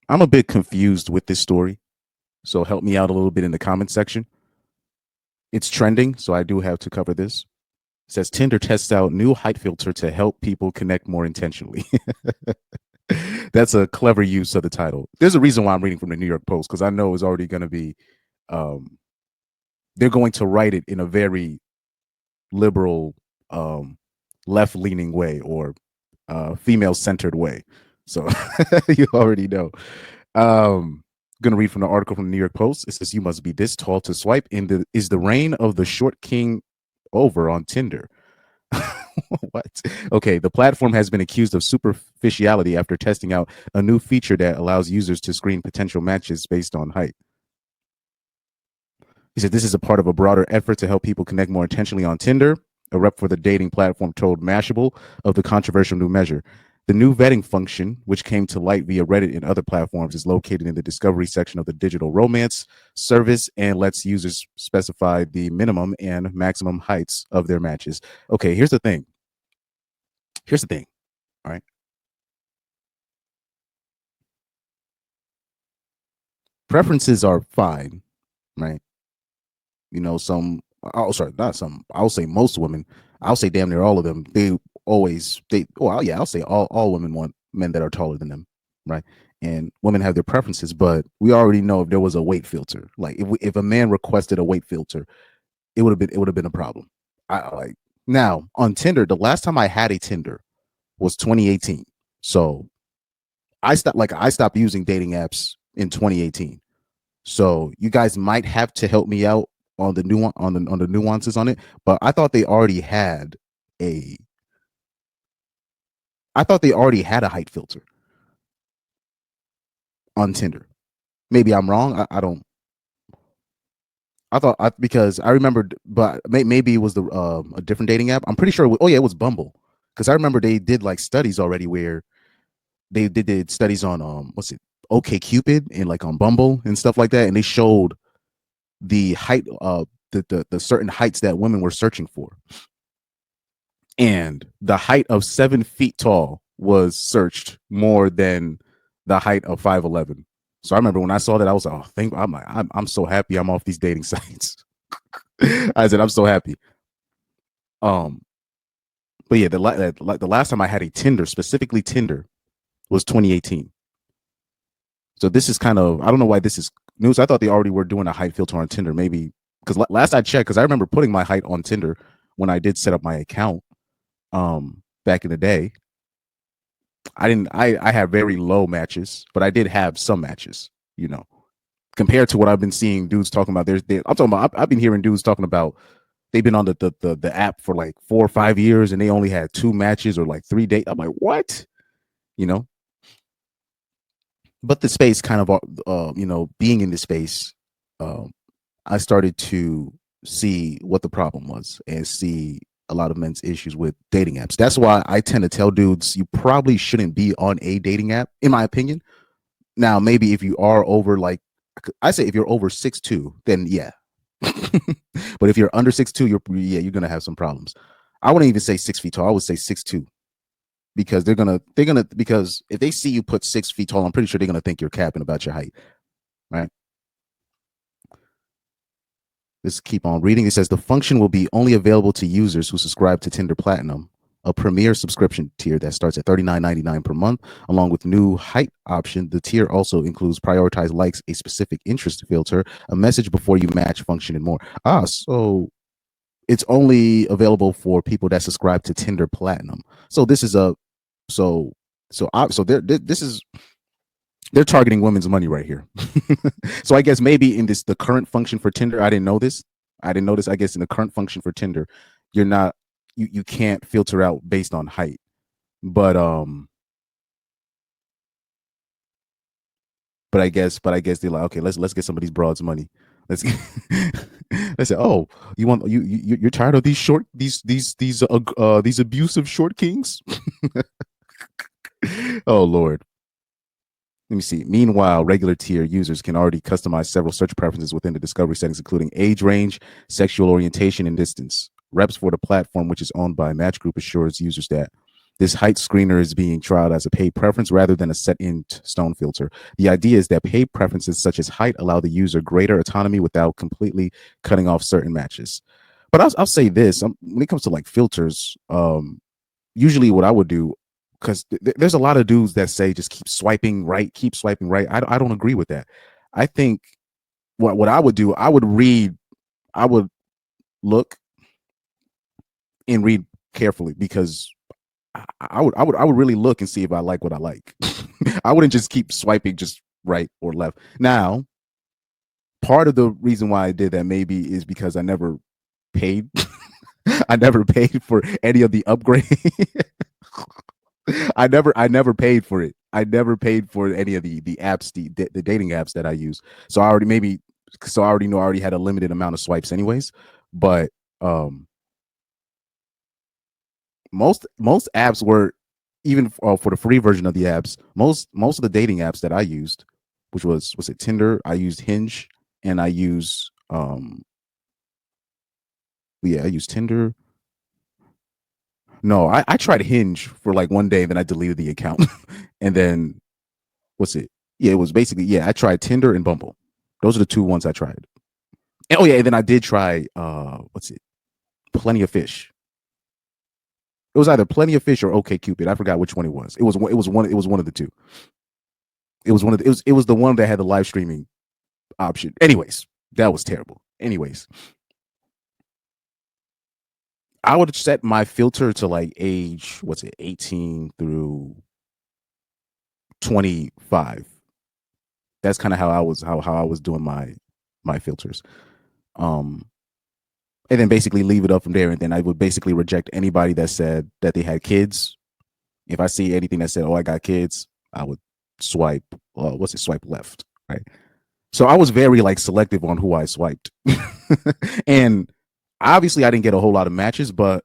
I'm a bit confused with this story, so help me out a little bit in the comment section. It's trending, so I do have to cover this. It says Tinder tests out new height filter to help people connect more intentionally. That's a clever use of the title. There's a reason why I'm reading from the New York Post because I know it's already going to be, um, they're going to write it in a very liberal, um, left leaning way or female centered way. So you already know. I'm gonna read from the article from the New York Post. It says you must be this tall to swipe in the is the reign of the short king over on Tinder. What? Okay, the platform has been accused of superficiality after testing out a new feature that allows users to screen potential matches based on height. He said this is a part of a broader effort to help people connect more intentionally on Tinder. A rep for the dating platform told Mashable of the controversial new measure. The new vetting function, which came to light via Reddit and other platforms, is located in the discovery section of the digital romance service and lets users specify the minimum and maximum heights of their matches. Okay, here's the thing. Here's the thing. All right. Preferences are fine, right? You know, some, oh, sorry, not some, I'll say most women, I'll say damn near all of them, well, yeah, I'll say all women want men that are taller than them, right? And women have their preferences, but we already know if there was a weight filter, like if a man requested a weight filter, it would have been a problem. I like now on Tinder, the last time I had a Tinder was 2018. So I stopped using dating apps in 2018. So you guys might have to help me out on the nuances on it. But a I thought they already had a height filter on Tinder. Maybe I'm wrong. I don't. Because I remembered, but maybe it was a different dating app. I'm pretty sure. Oh yeah, it was Bumble because I remember they did like studies already where they did studies on what's it, OK Cupid and like on Bumble and stuff like that, and they showed the height the certain heights that women were searching for, and the height of 7 feet tall was searched more than the height of 5'11". So I remember when I saw that, I was like, "Oh, I'm so happy I'm off these dating sites." I said, "I'm so happy." Um, but yeah, the last time I had a Tinder, specifically Tinder, was 2018. So this is kind of, I don't know why this is news. I thought they already were doing a height filter on Tinder, maybe because last I checked, because I remember putting my height on Tinder when I did set up my account back in the day. I didn't I had very low matches, but I did have some matches, you know, compared to what I've been seeing dudes talking about. I'm talking about, I've been hearing dudes talking about they've been on the app for like 4 or 5 years and they only had 2 matches or like 3 dates. I'm like, what? You know, but the space kind of, being in the space, um, I started to see what the problem was and see a lot of men's issues with dating apps. That's why I tend to tell dudes you probably shouldn't be on a dating app, in my opinion. Now, maybe if you are over like, I say if you're over 6'2", then yeah. But if you're under 6'2", you're gonna have some problems. I wouldn't even say 6 feet tall. I would say 6'2", because they're gonna because if they see you put 6 feet tall, I'm pretty sure they're gonna think you're capping about your height, right? Let's keep on reading. It says the function will be only available to users who subscribe to Tinder Platinum, a premier subscription tier that starts at $39.99 per month. Along with new height option, the tier also includes prioritize likes, a specific interest filter, a message before you match function, and more. So it's only available for people that subscribe to Tinder Platinum. So this is a so so this is, they're targeting women's money right here. So I guess maybe in the current function for Tinder, I didn't know this. I didn't know this. I guess in the current function for Tinder, you're not you can't filter out based on height. But but I guess they're like, okay, let's get some of these broads money. Let's let's say, oh, you're tired of these short these abusive short kings. Oh Lord. Let me see. Meanwhile, regular tier users can already customize several search preferences within the discovery settings, including age range, sexual orientation, and distance. Reps for the platform, which is owned by Match Group, assures users that This height screener is being trialed as a paid preference rather than a set in stone filter. The idea is that paid preferences such as height allow the user greater autonomy without completely cutting off certain matches. But I'll say this, when it comes to like filters, usually what I would do, because there's a lot of dudes that say just keep swiping right, keep swiping right. I don't agree with that. I think what I would do, I would look and read carefully because I would really look and see if I like what I like. I wouldn't just keep swiping just right or left. Now, part of the reason why I did that maybe is because I never paid. I never paid for any of the upgrade. I never paid for it. I never paid for any of the apps, the dating apps that I use. So I already know I already had a limited amount of swipes anyways. But um most apps were even for the free version of the apps. Most of the dating apps that I used, which was it Tinder, I used Hinge, and I use yeah, I used Tinder. No, I tried Hinge for like one day, and then I deleted the account. And then what's it? Yeah, it was basically, yeah, I tried Tinder and Bumble. Those are the two ones I tried. And, oh yeah, and then I did try what's it? Plenty of Fish. It was either Plenty of Fish or OK Cupid. I forgot which one it was. It was one of the two. It was the one that had the live streaming option. Anyways, that was terrible. Anyways, I would set my filter to like age, what's it, 18 through 25. That's kind of how I was doing my filters. Um and then basically leave it up from there. And then I would basically reject anybody that said that they had kids. If I see anything that said, "Oh, I got kids," I would swipe. Swipe left, right? So I was very like selective on who I swiped, and obviously I didn't get a whole lot of matches. But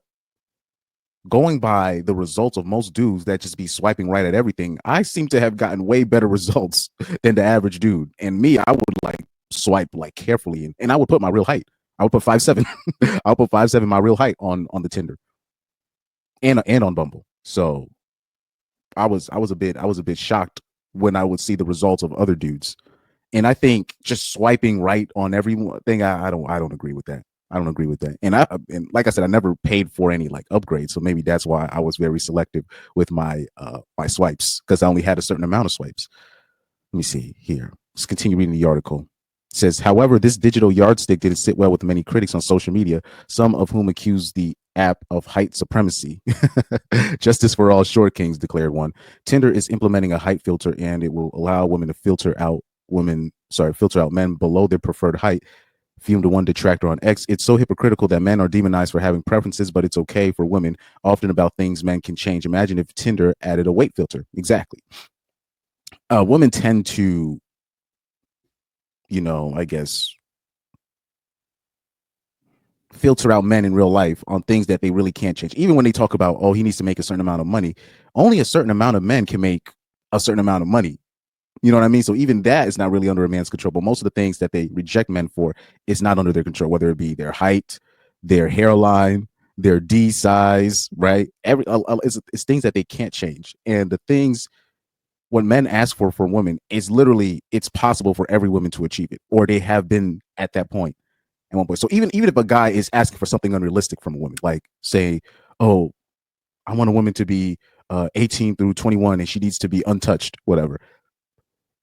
going by the results of most dudes that just be swiping right at everything, I seem to have gotten way better results than the average dude. And me, I would like swipe like carefully, and I would put my real height. I would put 5'7". I'll put 5'7", my real height on the Tinder and on Bumble. So I was a bit shocked when I would see the results of other dudes. And I think just swiping right on everything, I don't agree with that. I don't agree with that. And like I said, I never paid for any like upgrades, so maybe that's why I was very selective with my swipes because I only had a certain amount of swipes. Let me see here. Let's continue reading the article. It says, however, this digital yardstick didn't sit well with many critics on social media, some of whom accused the app of height supremacy. Justice for all short kings, declared one. Tinder is implementing a height filter, and it will allow women to filter out men below their preferred height, fumed one detractor on X. It's so hypocritical that men are demonized for having preferences, but it's okay for women, often about things men can change. Imagine if Tinder added a weight filter. Exactly. Women tend to, I guess, filter out men in real life on things that they really can't change. Even when they talk about, oh, he needs to make a certain amount of money, only a certain amount of men can make a certain amount of money. You know what I mean? So even that is not really under a man's control. But most of the things that they reject men for is not under their control, whether it be their height, their hairline, their D size, right? It's things that they can't change. And the things when men ask for women is literally it's possible for every woman to achieve it, or they have been at that point at one point. So even if a guy is asking for something unrealistic from a woman, like say, oh, I want a woman to be 18 through 21 and she needs to be untouched, whatever,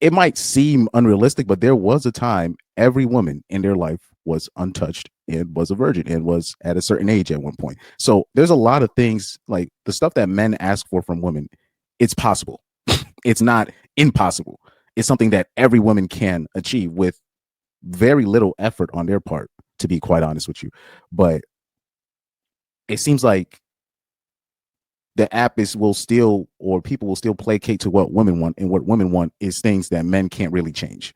it might seem unrealistic, but there was a time every woman in their life was untouched and was a virgin and was at a certain age at one point. So there's a lot of things like the stuff that men ask for from women. It's possible. It's not impossible. It's something that every woman can achieve with very little effort on their part, to be quite honest with you. But it seems like the app will still, or people will still placate to what women want, and what women want is things that men can't really change,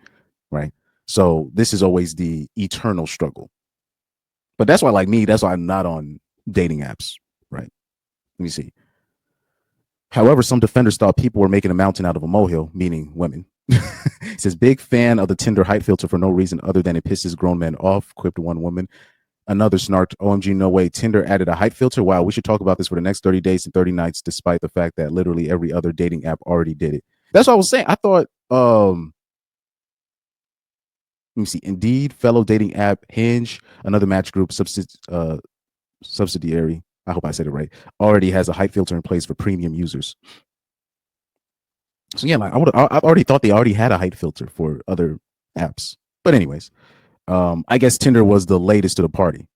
right? So this is always the eternal struggle. But that's why, like me, that's why I'm not on dating apps, right? Let me see. However, some defenders thought people were making a mountain out of a molehill, meaning women. It says, big fan of the Tinder height filter for no reason other than it pisses grown men off, quipped one woman. Another snarked, OMG, no way. Tinder added a height filter. Wow, we should talk about this for the next 30 days and 30 nights, despite the fact that literally every other dating app already did it. That's what I was saying. I thought, let me see, Indeed, fellow dating app, Hinge, another match group, subsidiary, I hope I said it right, already has a height filter in place for premium users. So yeah, like I've already thought they already had a height filter for other apps. But anyways, I guess Tinder was the latest to the party.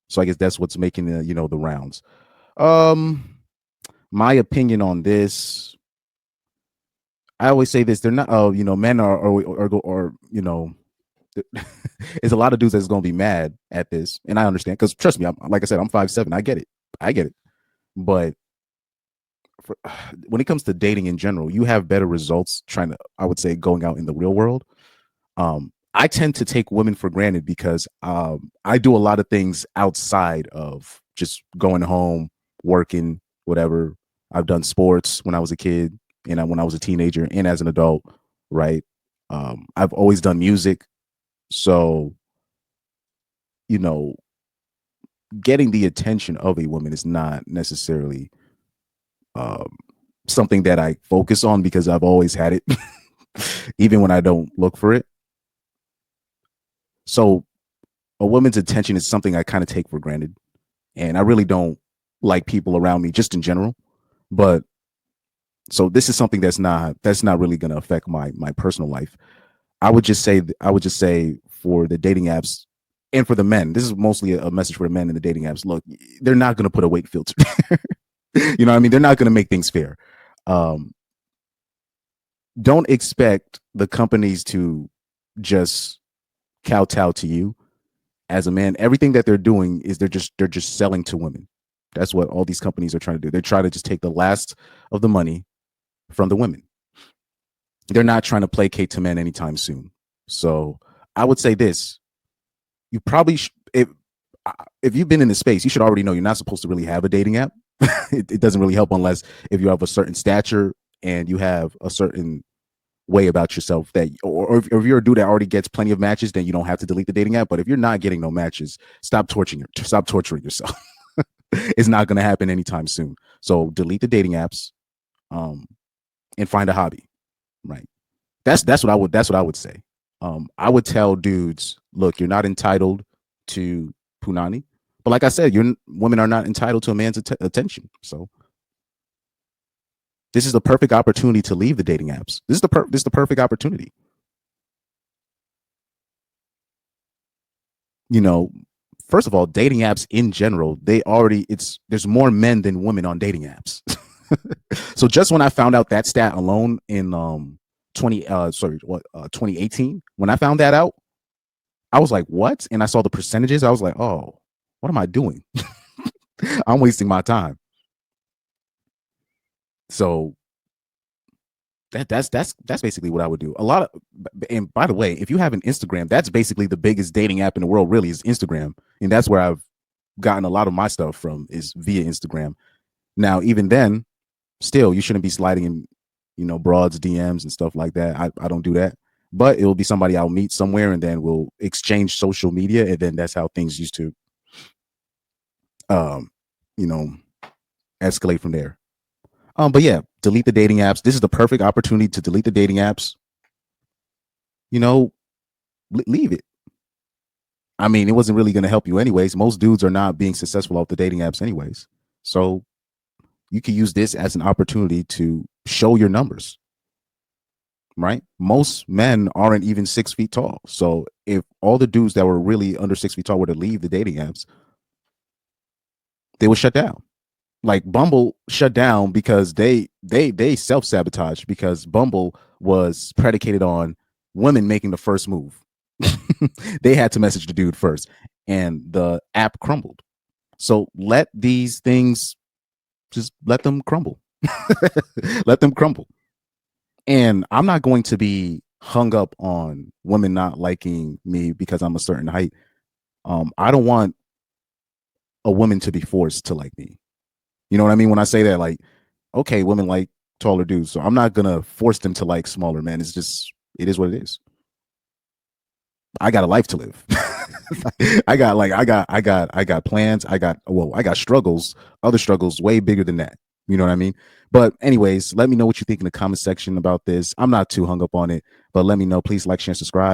So I guess that's what's making the rounds. Um, my opinion on this, I always say this: they're not. Oh, men are it's a lot of dudes that's going to be mad at this, and I understand because trust me, like I said, I'm 5'7". I get it. But for, when it comes to dating in general, you have better results trying to, I would say, going out in the real world. I tend to take women for granted because I do a lot of things outside of just going home, working, whatever. I've done sports when I was a kid and when I was a teenager and as an adult, right? I've always done music. So, you know, getting the attention of a woman is not necessarily um, something that I focus on because I've always had it, even when I don't look for it. So a woman's attention is something I kind of take for granted, and I really don't like people around me just in general. But so this is something that's not really going to affect my personal life. I would just say for the dating apps and for the men, this is mostly a message for the men in the dating apps. Look, they're not going to put a weight filter. You know what I mean? They're not going to make things fair. Um, don't expect the companies to just kowtow to you as a man. Everything that they're doing is they're just selling to women. That's what all these companies are trying to do. They're trying to just take the last of the money from the women. They're not trying to placate to men anytime soon. So I would say this: you probably if you've been in the space, you should already know you're not supposed to really have a dating app. It doesn't really help unless if you have a certain stature and you have a certain way about yourself that, or if you're a dude that already gets plenty of matches, then you don't have to delete the dating app. But if you're not getting no matches, stop torturing yourself. It's not going to happen anytime soon. So delete the dating apps, um, and find a hobby. Right. That's what I would say. I would tell dudes, look, you're not entitled to punani, but like I said, women are not entitled to a man's attention. So this is the perfect opportunity to leave the dating apps. This is the perfect opportunity. You know, first of all, dating apps in general, there's more men than women on dating apps. So just when I found out that stat alone in 2018, when I found that out, I was like, what? And I saw the percentages. I was like, oh, what am I doing? I'm wasting my time. So that's basically what I would do. And by the way, if you have an Instagram, that's basically the biggest dating app in the world, really, is Instagram. And that's where I've gotten a lot of my stuff from, is via Instagram. Now, even then, still, you shouldn't be sliding in, broads, DMs and stuff like that. I don't do that. But it will be somebody I'll meet somewhere and then we'll exchange social media. And then that's how things used to um, you know, escalate from there. But yeah, delete the dating apps. This is the perfect opportunity to delete the dating apps. You know, leave it. I mean, it wasn't really going to help you anyways. Most dudes are not being successful off the dating apps anyways. So you can use this as an opportunity to show your numbers, right? Most men aren't even 6 feet tall. So if all the dudes that were really under 6 feet tall were to leave the dating apps, they would shut down. Like Bumble shut down because they self-sabotage because Bumble was predicated on women making the first move. They had to message the dude first and the app crumbled. So let these things, just let them crumble. Let them crumble. And I'm not going to be hung up on women not liking me because I'm a certain height. I don't want a woman to be forced to like me. You know what I mean? When I say that, like, okay, women like taller dudes, so I'm not gonna force them to like smaller men. It is what it is. I got a life to live. I got plans. I got struggles, other struggles way bigger than that. You know what I mean? But anyways, let me know what you think in the comment section about this. I'm not too hung up on it, but let me know. Please like, share, and subscribe.